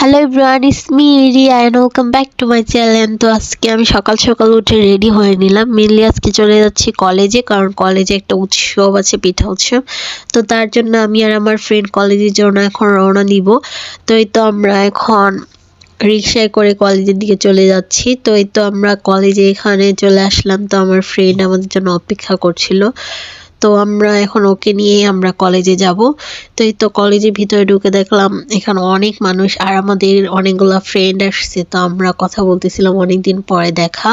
Hello everyone, it's me Riya and welcome back to my channel. তো আজকে আমি সকাল সকাল উঠে রেডি হয়ে নিলাম। মেনলি আজকে চলে যাচ্ছি কলেজে, কারণ কলেজে একটা উৎসব আছে, পিঠা উৎসব। তো তার জন্য আমি আর আমার ফ্রেন্ড কলেজের জন্য এখন রওনা দিব। তো এই তো আমরা এখন রিক্সায় করে কলেজের দিকে চলে যাচ্ছি। তো এই তো আমরা কলেজে এখানে চলে আসলাম। তো আমার ফ্রেন্ড আমাদের জন্য অপেক্ষা করছিল। তো আমরা এখন ওকে নিয়ে আমরা কলেজে যাব। তো এই তো কলেজের ভিতরে ঢুকে দেখলাম এখানে অনেক মানুষ আর আমাদের অনেকগুলা ফ্রেন্ড আসছে। তো আমরা কথা বলতেছিলাম, অনেকদিন পরে দেখা।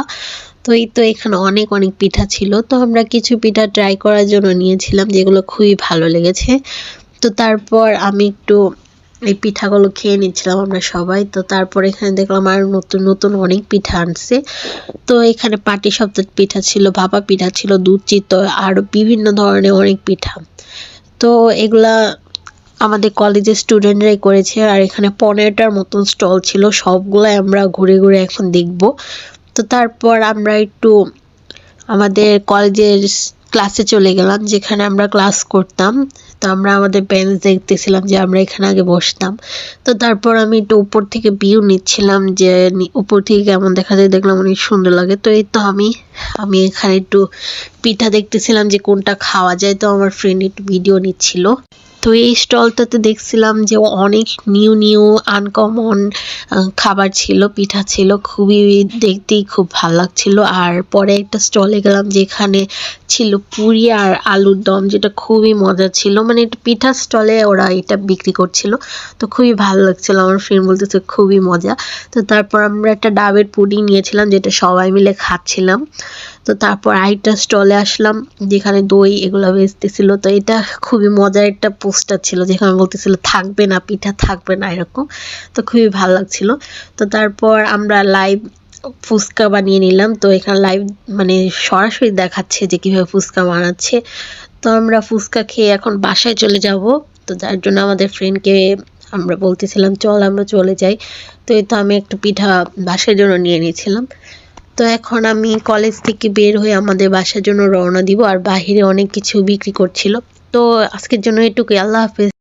তো এই তো এখানে অনেক অনেক পিঠা ছিল। তো আমরা কিছু পিঠা ট্রাই করার জন্য নিয়েছিলাম, যেগুলো খুবই ভালো লেগেছে। তো তারপর আমি একটু এই পিঠাগুলো খেয়ে নিচ্ছিলাম আমরা সবাই। তো তারপর এখানে দেখলাম আর নতুন নতুন অনেক পিঠা আনছে। তো এখানে পাটিসাপটার পিঠা ছিল, ভাপা পিঠা ছিল, দুধ চিতই, আরো বিভিন্ন ধরনের অনেক পিঠা। তো এগুলা আমাদের কলেজের স্টুডেন্টরাই করেছে। আর এখানে 15টার মতন স্টল ছিল, সবগুলাই আমরা ঘুরে ঘুরে এখন দেখব। তো তারপর আমরা একটু আমাদের কলেজের ক্লাসে চলে গেলাম, যেখানে আমরা ক্লাস করতাম। তো আমরা আমাদের বেঞ্চ দেখতেছিলাম যে আমরা এখানে আগে বসতাম। তো তারপর আমি একটু উপর থেকে ভিউ নিচ্ছিলাম যে উপর থেকে কেমন দেখা যায়, দেখলাম অনেক সুন্দর লাগে। তো এই তো আমি এখানে একটু পিঠা দেখতেছিলাম যে কোনটা খাওয়া যায়। তো আমার ফ্রেন্ড একটু ভিডিও নিচ্ছিল। তো এই স্টলটাতে দেখছিলাম যে অনেক নিউ নিউ আনকমন খাবার ছিল, পিঠা ছিল, খুবই দেখতেই খুব ভালো লাগছিল। আর পরে একটা স্টলে গেলাম যেখানে ছিল পুরি আর আলুর দম, যেটা খুবই মজা ছিল। মানে এটা পিঠার স্টলে ওরা এটা বিক্রি করছিল। তো খুবই ভালো লাগছিল, আমার ফ্রেন্ড বলতেছে খুবই মজা। তো তারপর আমরা একটা ডাবের পুডিং নিয়েছিলাম, যেটা সবাই মিলে খাচ্ছিলাম। তো তারপর আরেকটা স্টলে আসলাম যেখানে দই এগুলো বেচতেছিল। তো এটা খুবই মজার একটা পোস্টার ছিল, যেখানে বলতেছিল থাকবে না পিঠা, থাকবে না, এরকম। তো খুবই ভালো লাগছিল। তো তারপর আমরা লাইভ ফুচকা বানিয়ে নিলাম। তো এখানে লাইভ মানে সরাসরি দেখাচ্ছে যে কিভাবে ফুচকা বানাচ্ছে। তো আমরা ফুচকা খেয়ে এখন বাসায় চলে যাব। তো যার জন্য আমাদের ফ্রেন্ডকে আমরা বলতেছিলাম চল আমরা চলে যাই। তো এই তো আমি একটু পিঠা বাসার জন্য নিয়ে নিয়েছিলাম। তো এখন আমি কলেজ থেকে বের হয়ে আমাদের বাসার জন্য রওনা দিব। আর বাহিরে অনেক কিছু বিক্রি করছিল। তো আজকের জন্য এটুকুই, আল্লাহ হাফেজ।